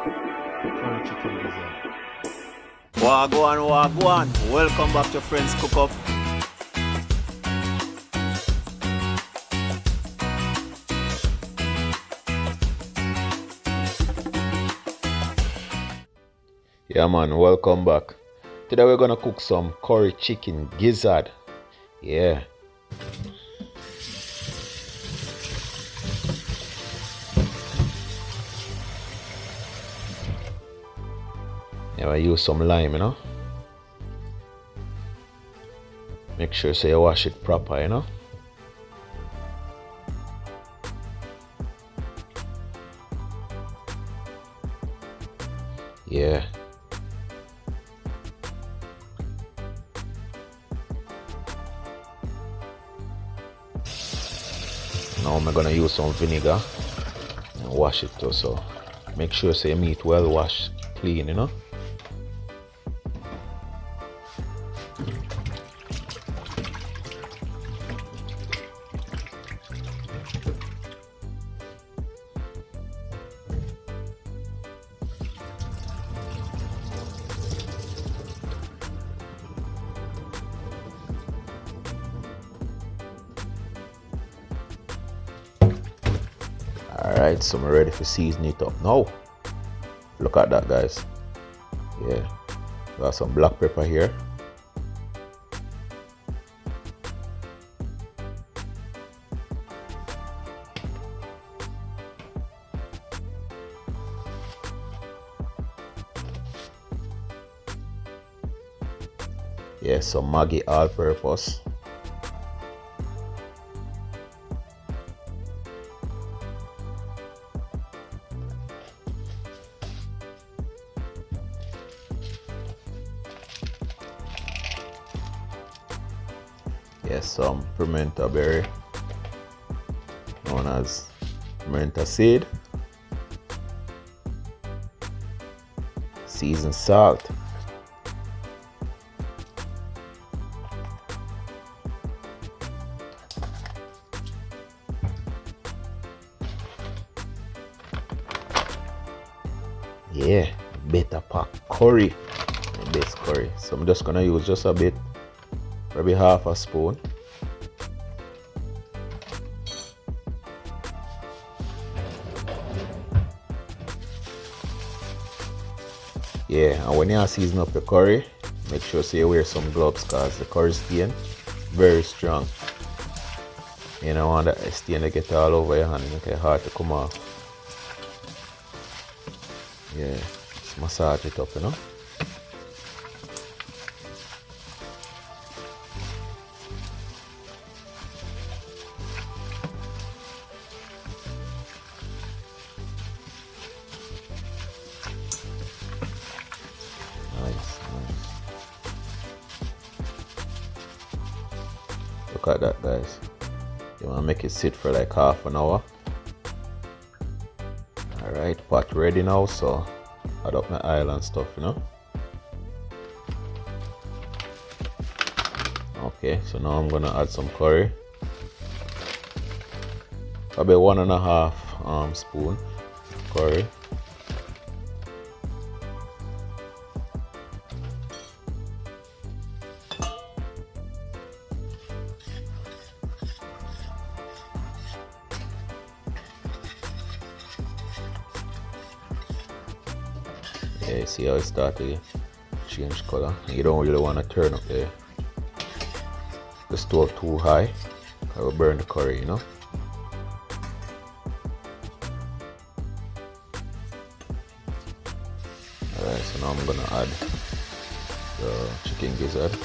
Curry chicken gizzard. Wagwan, wagwan. Welcome back to Friends Cook Up. Yeah man, welcome back. Today we're gonna cook some curry chicken gizzard. Yeah. Yeah, I use some lime, you know. Make sure so you wash it proper, you know. Yeah. Now I'm gonna use some vinegar and wash it too, so make sure so your meat well washed clean, you know. Alright, so I'm ready for season it up now. Look at that, guys. Yeah, got some black pepper here. Yeah, some Maggi all-purpose. Yes, some pimento berry, known as pimento seed, seasoned salt, yeah, beta pack curry, base curry. So I'm just gonna use just a bit, maybe half a spoon. Yeah, and when you season up your curry, make sure so you wear some gloves because the curry stain very strong. You don't want that stain to get all over your hand and make it hard to come off. Yeah, just massage it up, you know. Nice. Look at that, guys. You want to make it sit for like half an hour. Alright, pot ready now, so add up my oil and stuff, you know. Okay, so now I'm gonna add some curry. About 1.5 spoon curry. Yeah, you see how it started to change color. You don't really want to turn up the stove too high. I will burn the curry, you know. Alright, so now I'm gonna add the chicken gizzard.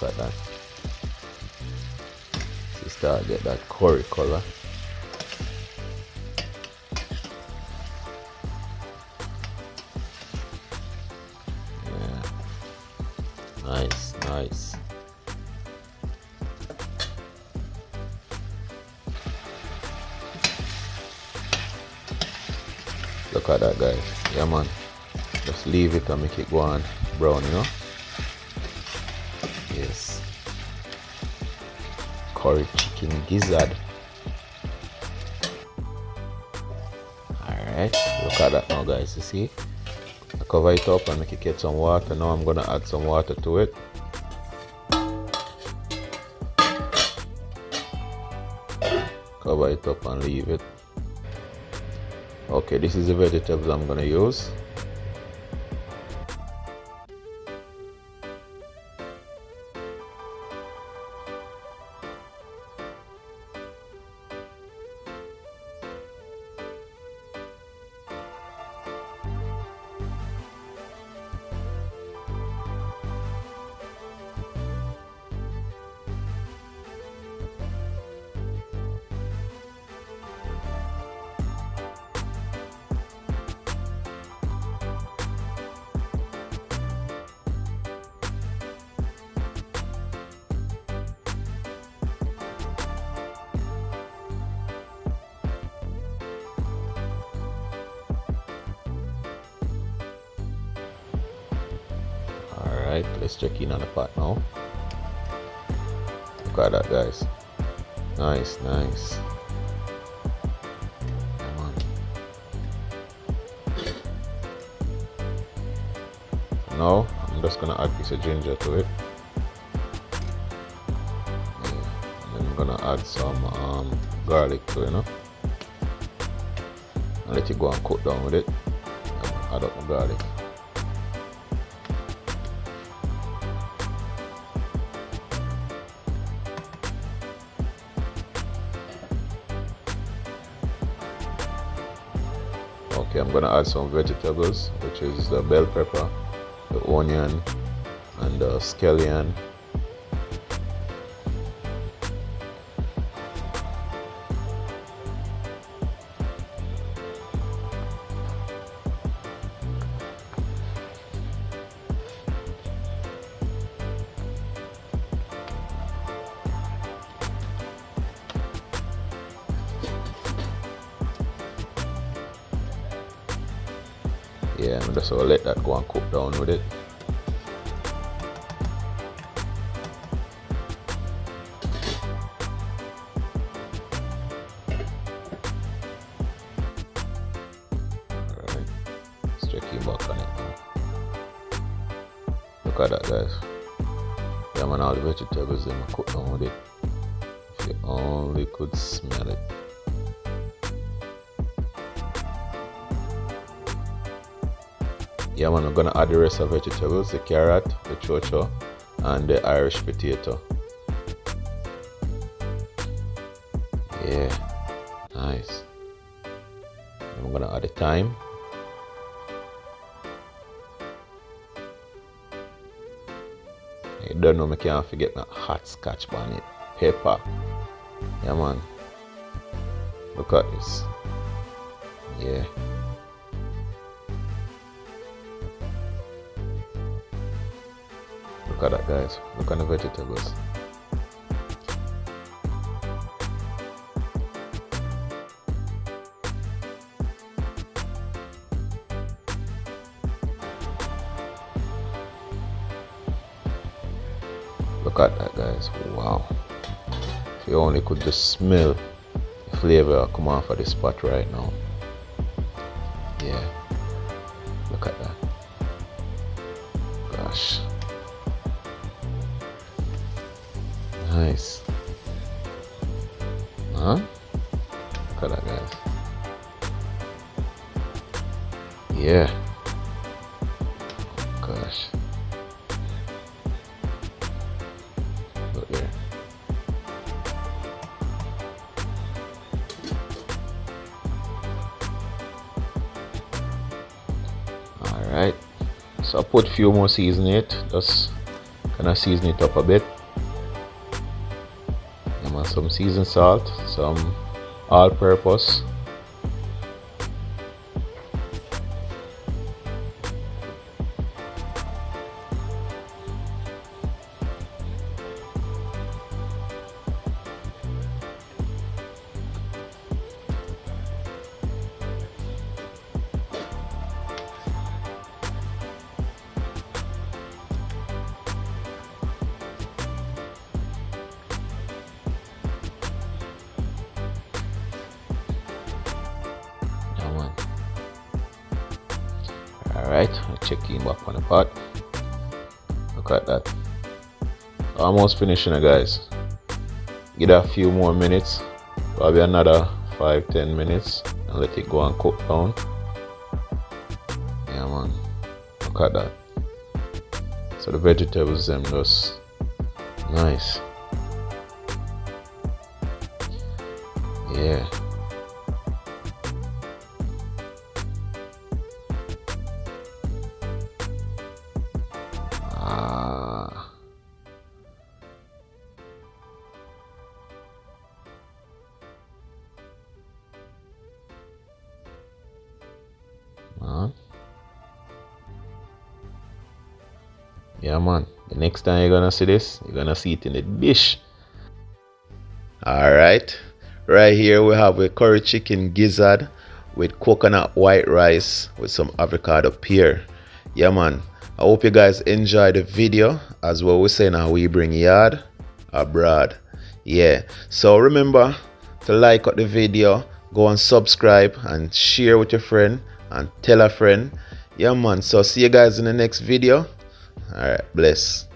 Look at that. So start to get that curry color. Yeah. Nice. Look at that, guys. Yeah, man. Just leave it and make it go on brown, you know. Yes. Curry chicken gizzard. Alright, look at that now, guys. You see? I cover it up and make it get some water. Now I'm gonna add some water to it. Cover it up and leave it. Okay, this is the vegetables I'm gonna use. Alright, let's check in on the pot now. Look at that, guys. Nice, nice. Come on. Now, I'm just gonna add a piece of ginger to it. Yeah. And then I'm gonna add some garlic to it, you know. And let it go and cook down with it. And add up my garlic. Okay, I'm gonna add some vegetables, which is the bell pepper, the onion, and the scallion. Yeah, I'm just gonna let that go and cook down with it. Alright, let's check it back on it now. Look at that, guys. Yeah, man, all the vegetables then cook down with it. If you only could smell it. Yeah, man, I'm gonna add the rest of vegetables, the carrot, the chocho, and the Irish potato. Yeah, nice. And I'm gonna add the thyme. You don't know, I can't forget that hot scotch bonnet. Pepper. Yeah, man. Look at this. Yeah. Look at that, guys. Look at the vegetables. Look at that, guys. Wow. If you only could just smell the flavor come off of this pot right now. Yeah. Look at that. Gosh. Nice. Huh? Look at that, guys. Yeah. Gosh. Look there. Alright. So I put a few more seasoning in it. Just kind of season it up a bit. Some seasoned salt, some all-purpose, Alright, checking back on the pot. Look at that. Almost finishing it, guys. Give it a few more minutes, probably another 5-10 minutes, and let it go and cook down. Yeah, man. Look at that. So the vegetables them just nice. Yeah. Man. Yeah, man. The next time you're gonna see this, you're gonna see it in the dish. Alright. Right here we have a curry chicken gizzard with coconut white rice with some avocado pear. Yeah, man. I hope you guys enjoy the video. As well, we say now we bring yard abroad. Yeah. So remember to like out the video, go and subscribe and share with your friend and tell a friend. Yeah, man. So see you guys in the next video. Alright, bless.